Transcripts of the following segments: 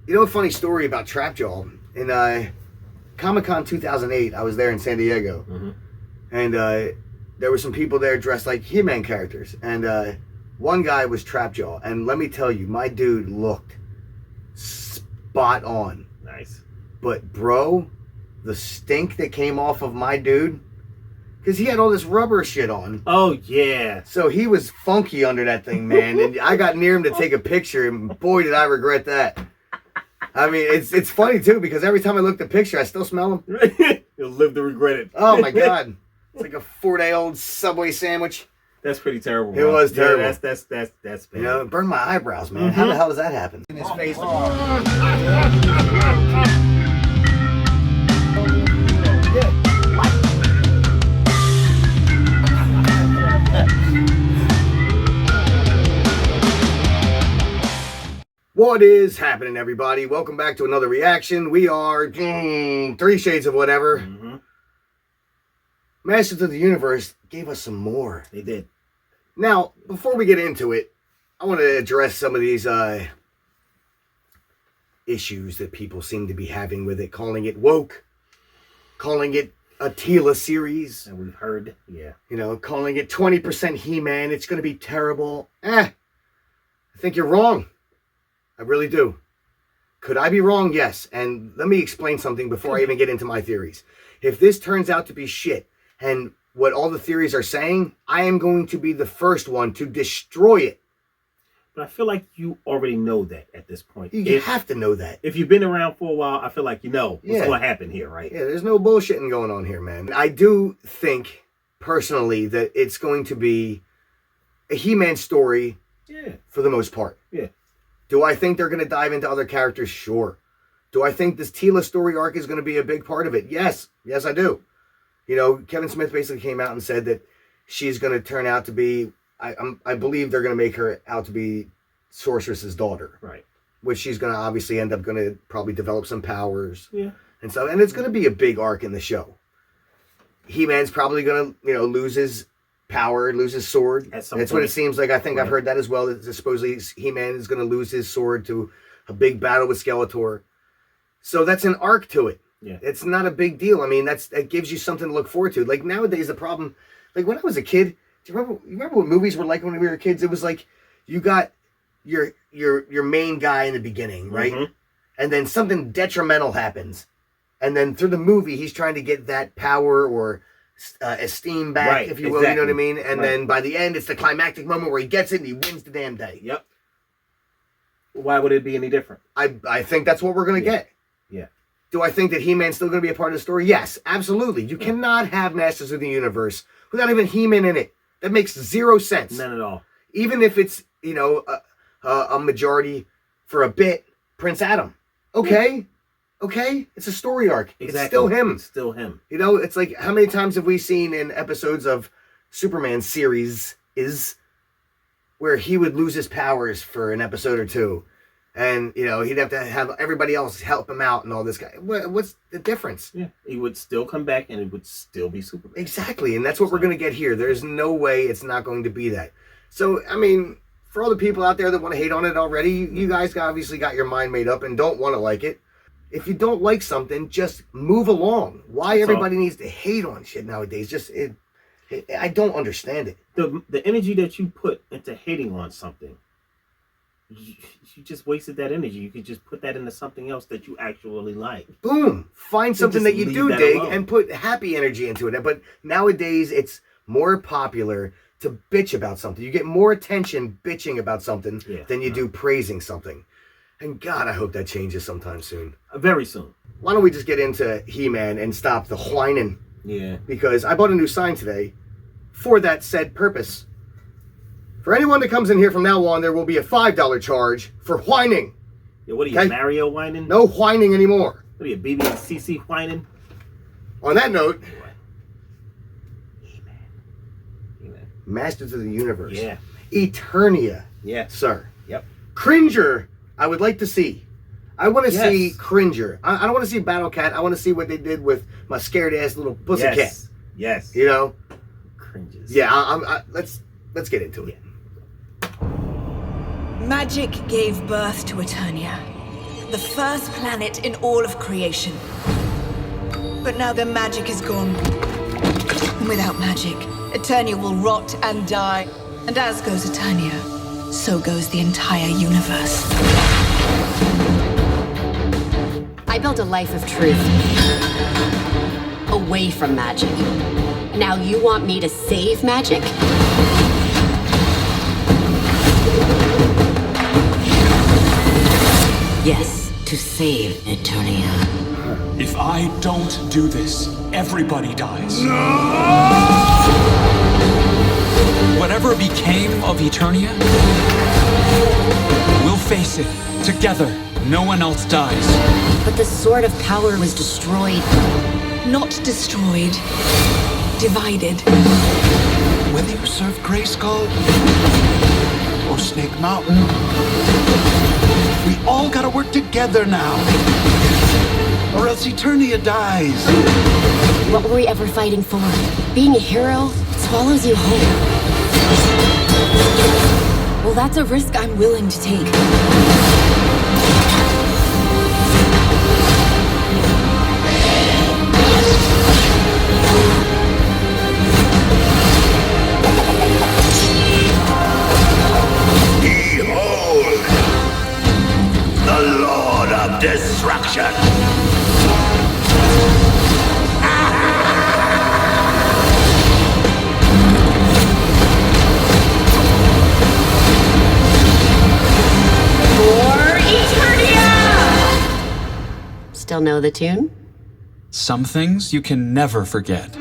You know a funny story about Trapjaw? In Comic-Con 2008, I was there in San Diego. Mm-hmm. And there were some people there dressed like He-Man characters. And one guy was Trapjaw. And let me tell you, my dude looked spot on. Nice. But bro, the stink that came off of my dude, because he had all this rubber shit on. Oh, yeah. So he was funky under that thing, man. And I got near him to take a picture, and boy, did I regret that. I mean, it's funny, too, because every time I look at the picture, I still smell him. You'll live to regret it. Oh, my God. It's like a 4-day-old Subway sandwich. That's pretty terrible. It was terrible. Yeah, that's bad. You know, it burned my eyebrows, man. How the hell does that happen? In his face. What is happening, everybody? Welcome back to another reaction. We are 3 shades of whatever. Mm-hmm. Masters of the Universe gave us some more. They did. Now, before we get into it, I want to address some of these issues that people seem to be having with it, calling it woke, calling it a Teela series. And we've heard, yeah. You know, calling it 20% He-Man. It's going to be terrible. I think you're wrong. I really do. Could I be wrong? Yes. And let me explain something before I even get into my theories. If this turns out to be shit, and what all the theories are saying, I am going to be the first one to destroy it. But I feel like you already know that at this point. You have to know that. If you've been around for a while, I feel like you know what's going to happen here, right? Yeah, there's no bullshitting going on here, man. I do think, personally, that it's going to be a He-Man story for the most part. Yeah. Do I think they're going to dive into other characters? Sure. Do I think this Teela story arc is going to be a big part of it? Yes. Yes, I do. You know, Kevin Smith basically came out and said that she's going to turn out to be, I believe they're going to make her out to be Sorceress's daughter. Right. Which she's going to obviously end up going to probably develop some powers. Yeah. And stuff. And it's going to be a big arc in the show. He-Man's probably going to, you know, lose his power, lose his sword. That's what it seems like. I think I've heard that as well. That supposedly He-Man is going to lose his sword to a big battle with Skeletor. So that's an arc to it. Yeah. It's not a big deal. I mean, that gives you something to look forward to. Like nowadays, the problem, like when I was a kid, do you remember what movies were like when we were kids? It was like you got your main guy in the beginning, right? Mm-hmm. And then something detrimental happens. And then through the movie, he's trying to get that power or esteem back, if you will, you know what I mean? And then by the end, it's the climactic moment where he gets it and he wins the damn day. Yep. Why would it be any different? I think that's what we're going to get. Yeah. Do I think that He-Man's still going to be a part of the story? Yes, absolutely. You cannot have Masters of the Universe without even He-Man in it. That makes zero sense. None at all. Even if it's, you know, a majority for a bit, Prince Adam. Okay. Okay, it's a story arc. Exactly. It's still him. It's still him. You know, it's like, how many times have we seen in episodes of Superman series where he would lose his powers for an episode or two, and you know he'd have to have everybody else help him out and all this guy. What's the difference? Yeah, he would still come back and it would still be Superman. Exactly, and that's what we're going to get here. There's no way it's not going to be that. So, I mean, for all the people out there that want to hate on it already, you guys obviously got your mind made up and don't want to like it. If you don't like something, just move along. Why everybody needs to hate on shit nowadays? I don't understand it. The energy that you put into hating on something, you just wasted that energy. You could just put that into something else that you actually like. Boom. Find something that you do dig and put happy energy into it. But nowadays, it's more popular to bitch about something. You get more attention bitching about something than you do praising something. And God, I hope that changes sometime soon. Very soon. Why don't we just get into He-Man and stop the whining? Yeah. Because I bought a new sign today for that said purpose. For anyone that comes in here from now on, there will be a $5 charge for whining. Yeah, what are you, Mario whining? No whining anymore. What are you, BB and CC whining? On that note, He-Man. Masters of the Universe. Yeah. Eternia. Yeah. Sir. Yep. Cringer. I would like to see. I want to see Cringer. I don't want to see Battle Cat. I want to see what they did with my scared ass little pussycat. Yes. You know? Cringes. Yeah, let's get into it. Magic gave birth to Eternia. the first planet in all of creation. But now their magic is gone. And without magic, Eternia will rot and die. And as goes Eternia, so goes the entire universe. I built a life of truth. Away from magic. Now you want me to save magic? Yes, to save Eternia. If I don't do this, everybody dies. Whatever became of Eternia, we'll face it together. No one else dies. But the Sword of Power was destroyed. Not destroyed, divided. Whether you serve Grayskull or Snake Mountain, we all gotta work together now. Or else Eternia dies. What were we ever fighting for? Being a hero swallows you whole. Well, that's a risk I'm willing to take. Behold, the Lord of Destruction. For Eternia! Still know the tune? Some things you can never forget.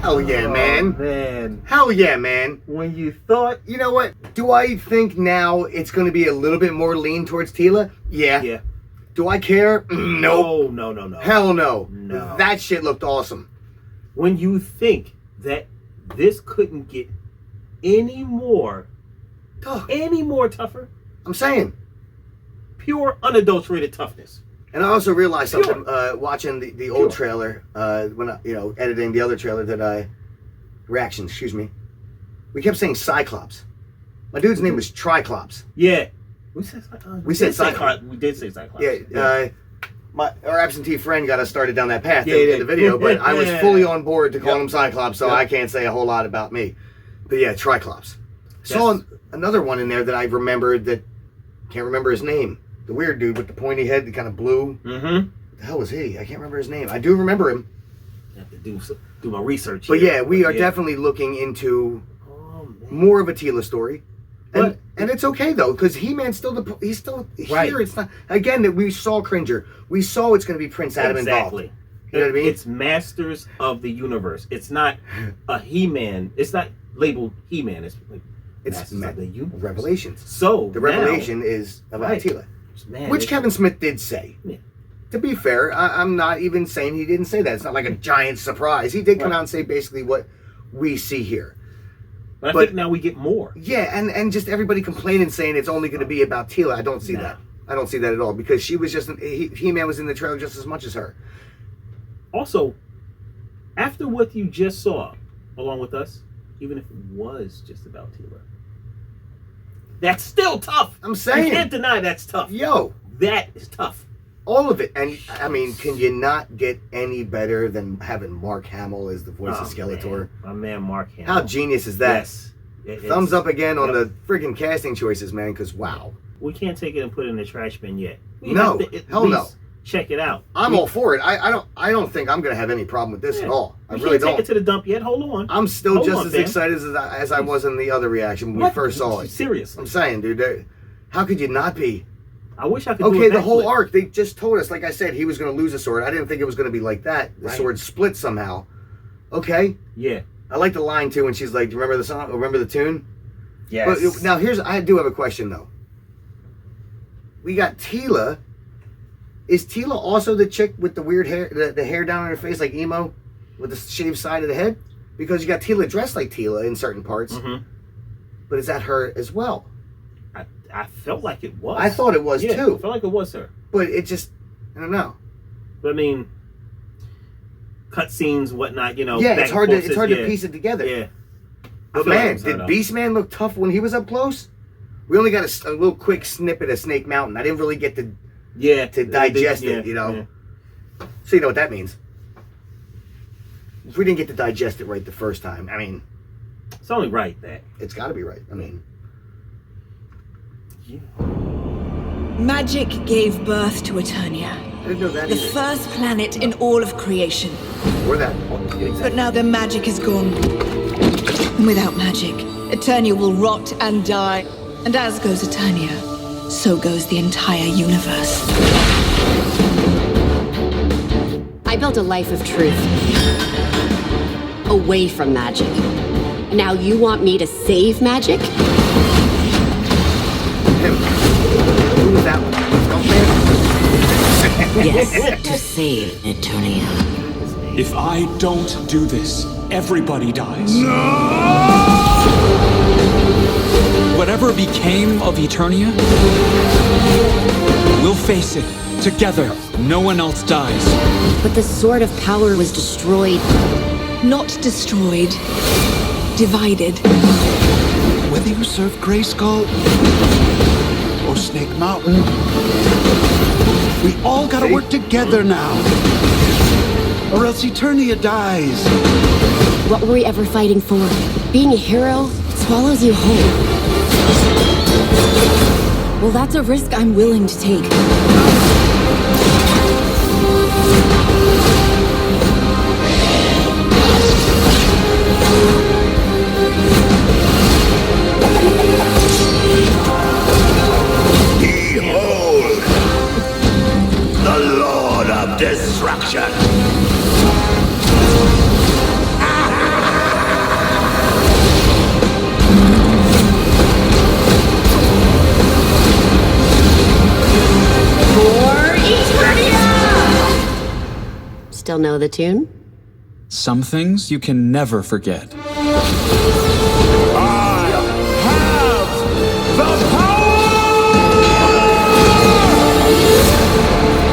Hell yeah, man. Man, Hell yeah, man. when you thought, You know what? Do I think now it's going to be a little bit more lean towards Teela? Yeah. yeah, Do I care? Nope. no. Hell no. No. That shit looked awesome. When you think that this couldn't get any more tougher, I'm saying. pure unadulterated toughness. And I also realized Sure. something watching the old Sure. trailer, when I, editing the other trailer that reactions, excuse me. We kept saying Cyclops. My dude's name was Triclops. Yeah, we said said Cyclops. We did say Cyclops. Yeah, our absentee friend got us started down that path Yeah, he in the did. video, but I was Yeah. fully on board to call Yep. him Cyclops, so Yep. I can't say a whole lot about me. But yeah, Triclops. Saw Yes. another one in there that I remembered that can't remember his name. The weird dude with the pointy head, the kind of blue. Mm-hmm. What the hell was he? I can't remember his name. I do remember him. I have to do my research. But here. yeah, we are Yeah. definitely looking into Oh, man. more of a Teela story. But- And it's okay though, because He-Man's he's still Right. here. It's not again that we saw Cringer. We saw it's going to be Prince Adam Exactly. involved. You know what I mean? It's Masters of the Universe. It's not a He-Man. It's not labeled He-Man. It's like It's Masters of the Universe. Revelations. So The now- revelation is about Right. Teela, man, which it's- Kevin Smith did say. Yeah. To be fair, I'm not even saying he didn't say that. It's not like a giant surprise. He did come Right. out and say basically what we see here. But I but- think now we get more. Yeah, and just everybody complaining saying it's only going to be about Teela. I don't see No. that. I don't see that at all because she was just He-Man was in the trailer just as much as her. Also, after what you just saw, along with us, even if it was just about Teela, that's still tough. I'm saying. You can't deny that's tough. Yo, That is tough. all of it. And I mean, can you not get any better than having Mark Hamill as the voice of Skeletor? Man. My man Mark Hamill. How genius is that? Yes. Thumbs up again on Yep. the friggin' casting choices, man, because wow. We can't take it and put it in the trash bin yet. We No, have to at hell no. least check it out. I'm We- all for it. I don't think I'm going to have any problem with this Yeah. at all. I we really can't take don't. it to the dump yet. Hold on. I'm still Hold just on, as fam. excited as I was in the other reaction when What? we first saw it. Seriously. I'm saying, dude, how could you not be? I wish I could do Okay, a the whole backflip. arc, they just told us, like I said, he was going to lose a sword. I didn't think it was going to be like that. The Right. sword split somehow. Okay. Yeah. I like the line, too, when she's like, do you remember the song? Remember the tune? Yes. But now, I do have a question, though. We got Teela. Is Teela also the chick with the weird hair, the hair down on her face, like emo, with the shaved side of the head? Because you got Teela dressed like Teela in certain parts. Mhm. But is that her as well? I felt like it was. I thought it was, yeah, too. I felt like it was her. But it just, I don't know. But I mean, cutscenes, whatnot. You know. Yeah, back it's and hard forth, to piece it together. Yeah. But man, did Beastman look tough when he was up close? We only got a little quick snippet of Snake Mountain. I didn't really get to digest it, you know. Yeah. So you know what that means. If we didn't get to digest it right the first time, I mean, it's only right that it's got to be right. I mean, yeah. Magic gave birth to Eternia, I didn't know that the either. first planet in all of creation. Or that. But now the magic is gone. And without magic, Eternia will rot and die. And as goes Eternia, so goes the entire universe. I built a life of truth. Away from magic. Now you want me to save magic? Him. Who was that one? Skunkman? Yes, to save Eternia. If I don't do this, everybody dies. Whatever became of Eternia, we'll face it together. No one else dies. But the Sword of Power was destroyed. Not destroyed, divided. Whether you serve Grayskull or Snake Mountain, we all gotta work together now. Or else Eternia dies. What were we ever fighting for? Being a hero swallows you whole. Well, that's a risk I'm willing to take. Behold, the Lord of Destruction. Still know the tune? Some things you can never forget.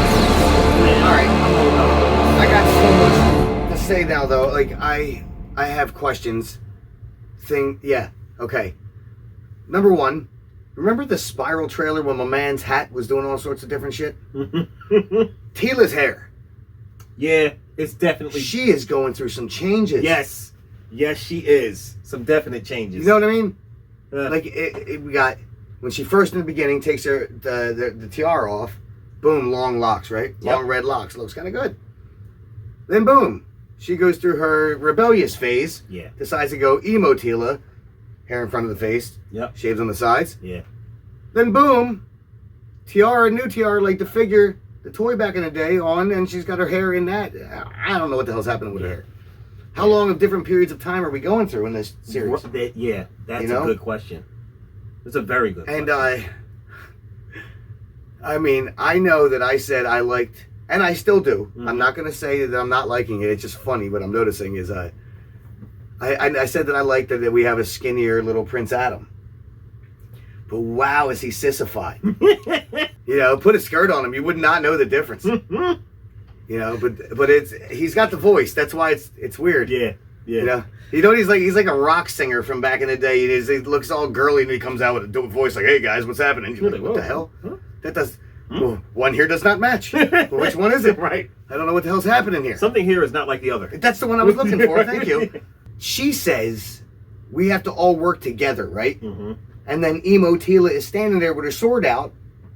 Alright. I got so much to say now, though. Like, I have questions. Yeah, okay. Number one, remember the Spiral trailer when my man's hat was doing all sorts of different shit? Teela's hair. Yeah, it's definitely. She is going through some changes. Yes, she is. Some definite changes. You know what I mean? Uh, Like, we got, when she first in the beginning takes her the tiara off, boom, long locks, right? Yep. Long red locks. Looks kind of good. Then boom, she goes through her rebellious phase. Yeah. Decides to go emo Teela, hair in front of the face. Yep. Shaves on the sides. Yeah. Then boom, tiara, new tiara, like the figure, the toy back in the day on, and she's got her hair in that. I don't know what the hell's happening with her hair. How long of different periods of time are we going through in this series? That's You know? a good question. It's a very good And question. I mean, I know that I said I liked, and I still do. Mhm. I'm not going to say that I'm not liking it. It's just funny. What I'm noticing is I said that I liked that we have a skinnier little Prince Adam. But wow, is he sissified? You know, put a skirt on him, you would not know the difference. You know, but he's got the voice. That's why it's weird. Yeah. You know, he's like a rock singer from back in the day. He looks all girly and he comes out with a voice like, "Hey guys, what's happening?" You're like, "What the hell? Huh? That does well, one here does not match. Well, which one is it? Right. I don't know what the hell's happening here." Something here is not like the other. That's the one I was looking for. Thank you. She says we have to all work together, right? Mm-hmm. And then emo Teela is standing there with her sword out,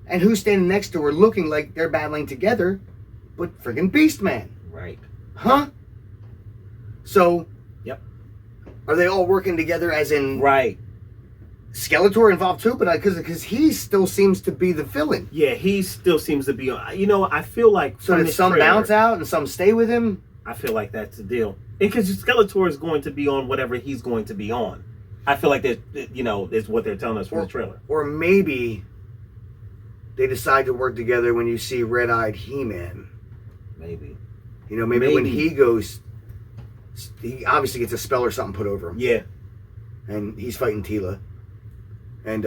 and who's standing next to her looking like they're battling together? But friggin' Beastman. Right. Huh? So, Yep. are they all working together as in Right. Skeletor involved too? But because he still seems to be the villain. Yeah, he still seems to be on. You know, I feel like So from did this some trailer, bounce out and some stay with him? I feel like that's the deal. Because Skeletor is going to be on whatever he's going to be on. I feel like that, you know, is what they're telling us from the trailer. Or maybe they decide to work together when you see Red-Eyed He-Man. Maybe. You know, maybe when Maybe. he goes, he obviously gets a spell or something put over him. Yeah. And he's fighting Teela. And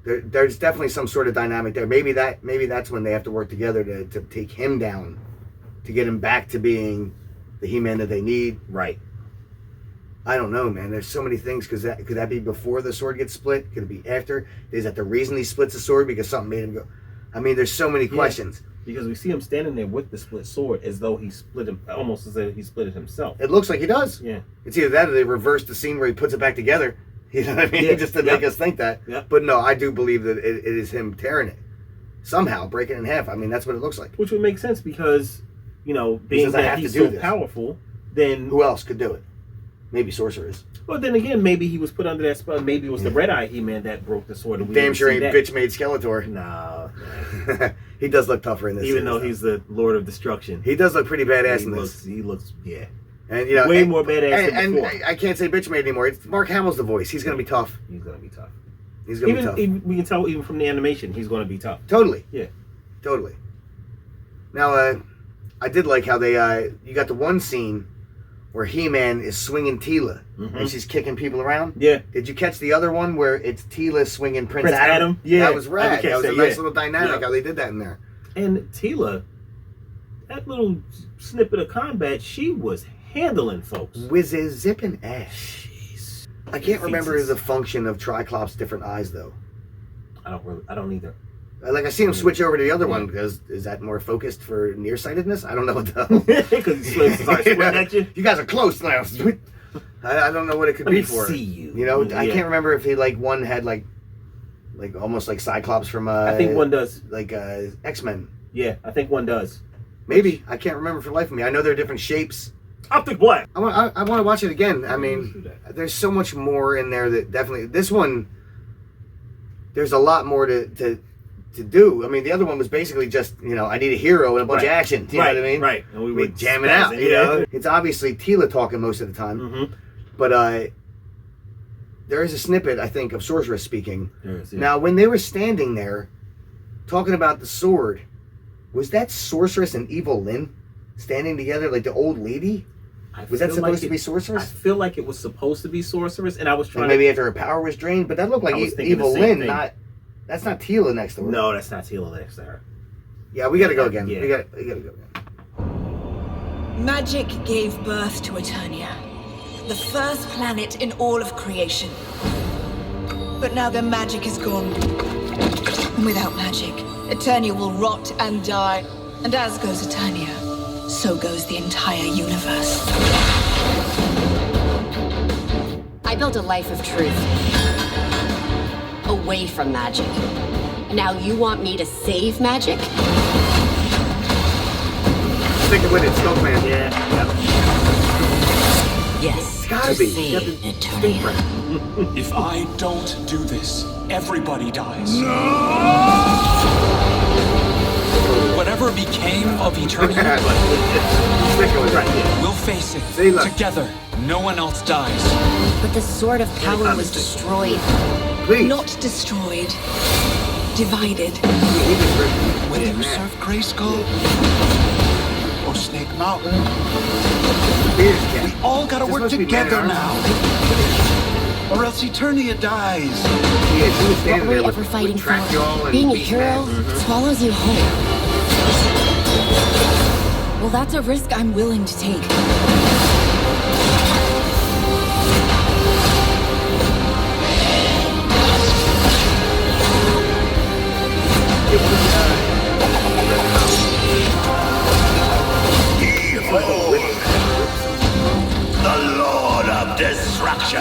there's definitely some sort of dynamic there. Maybe that's when they have to work together to take him down, to get him back to being the He-Man that they need. Right. I don't know, man. There's so many things. Could that be before the sword gets split? Could it be after? Is that the reason he splits the sword because something made him go? I mean, there's so many questions. Because we see him standing there with the split sword as though he split him, almost as though he split it himself. It looks like he does. Yeah. It's either that or they reverse the scene where he puts it back together. You know what I mean? Yeah. Just to make us think that. Yeah. But no, I do believe that it is him tearing it. Somehow, breaking it in half. I mean, that's what it looks like. Which would make sense because, you know, being says, "I that have he's to do so this." powerful, then... Who else could do it? Maybe Sorceress. Well, then again, maybe he was put under that spell. Maybe it was the Red Eye He-Man that broke the sword. And we Damn didn't sure see ain't that. bitch made Skeletor. No. He does look tougher in this. Even series, though he's the Lord of Destruction. he does look pretty badass in this. He looks, yeah. And you know, way more badass than and before. I can't say bitch made anymore. It's Mark Hamill's the voice. He's gonna be tough. He's going to be tough. He's gonna be tough. Even, we can tell even from the animation, he's going to be tough. Totally. Yeah. Totally. Now, I did like how they you got the one scene where He-Man is swinging Teela and she's kicking people around. Yeah. Did you catch the other one where it's Teela swinging Prince Prince Adam? Yeah. That was I rad. did catch That was a that, nice yeah. little dynamic Yeah. how they did that in there. And Teela, that little snippet of combat, she was handling folks. Whizzes zipping ass. Jeez. I can't remember Defenses. the function of Triclops' different eyes though. I don't either. Like I see him switch over to the other one because is that more focused for nearsightedness? I don't know though. Because he starts squinting at you. You guys are close now. I don't know what it could Let be me for. see you. You know, I Yeah. can't remember if he one had like almost like Cyclops from I think one does. like X-Men. Yeah, I think one does. Maybe I can't remember for the life of me. I know they're different shapes. Optic Black. I want to watch it again. I mean, there's so much more in there that definitely this one. There's a lot more to do. I mean, the other one was basically just I need a hero and a bunch of action. Do you know what I mean? Right. And we We were jamming out. spazzing, You know, it's obviously Teela talking most of the time, Mm-hmm. but there is a snippet I think of Sorceress speaking. Yes, yeah. Now, when they were standing there talking about the sword, was that Sorceress and Evil Lynn standing together like the old lady? Was that feel supposed to it- be I Sorceress? feel like it was supposed to be Sorceress, and I was trying Like maybe after her power was drained, but that looked like I was thinking Evil the same Lynn. thing. That's not Teela next to her. No, that's not Teela next to her. Yeah, we got to go again. Yeah. We got to go again. Magic gave birth to Eternia, the first planet in all of creation. But now the magic is gone. And without magic, Eternia will rot and die. And as goes Eternia, so goes the entire universe. I built a life of truth. Away from magic. Now you want me to save magic? Stick it with it, Scope Man. Yeah. Yes. Gotta to be. save Eternia. If I don't do this, everybody dies. Whatever became of Eternia, Stick it with it. we'll face it. See, look. Together. No one else dies. But the Sword of Power was destroyed. Please. Not destroyed, divided. He just ripped it. Whether you Man. serve Grayskull or Snake Mountain, Beard cat. all gotta This work must be together man now. Or else Eternia dies. Yeah, she was What standing were there we with, ever fighting with for? Trackjaw and Being a Beastman. hero swallows you whole. Well, that's a risk I'm willing to take. Behold, the Lord of Destruction.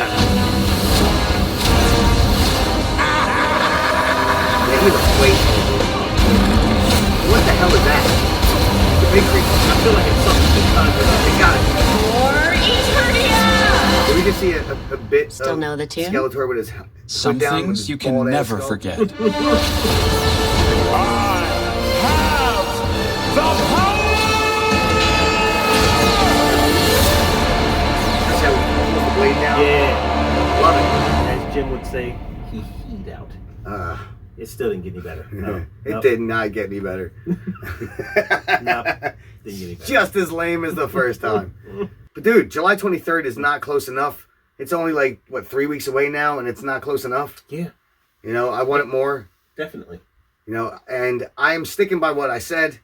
Man, he looks way cool. What the hell is that? The big creature. I feel like it's something this time. They got it. For Eternia! Did we just see a bit Still of know the tune? Skeletor with his Some foot down with things his you can bald ass never skull? forget. That's how he pulls the blade down. Yeah. Love it. As Jim would say, he heat out. It still didn't get any better. No. It Nope. did not get any better. No. Didn't get any better. Just as lame as the first time. But dude, July 23rd is not close enough. It's only like, what, 3 weeks away now, and it's not close enough? Yeah, You know, I want it more. definitely. You know, and I am sticking by what I said.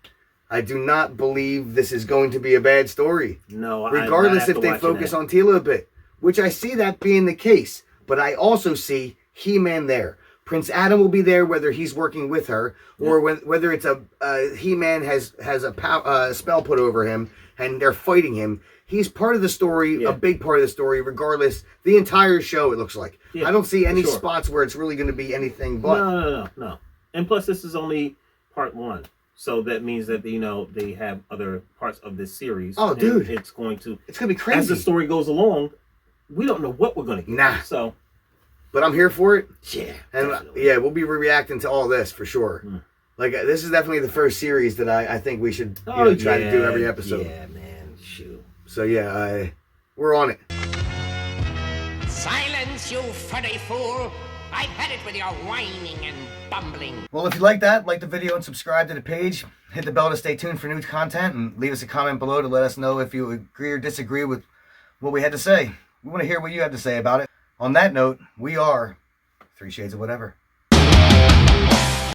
I do not believe this is going to be a bad story. No, Regardless if they focus on Teela a bit, which I see that being the case. But I also see He-Man there. Prince Adam will be there, whether he's working with her or whether it's He-Man has a spell put over him and they're fighting him. He's part of the story, a big part of the story. Regardless, the entire show it looks like. I don't see any spots where it's really going to be anything but. No. And plus, this is only part 1. So that means that they have other parts of this series. Oh, dude, it's gonna be crazy as the story goes along. We don't know what we're gonna get. Nah. So, but I'm here for it. Yeah, and we'll be reacting to all this for sure. Like this is definitely the first series that I think we should try to do every episode. Yeah, man, shoot. So we're on it. Silence, you fuddy fool! I've had it with your whining and bumbling. Well, if you like that, like the video and subscribe to the page. Hit the bell to stay tuned for new content and leave us a comment below to let us know if you agree or disagree with what we had to say. We want to hear what you have to say about it. On that note, we are 3 Shades of Whatever.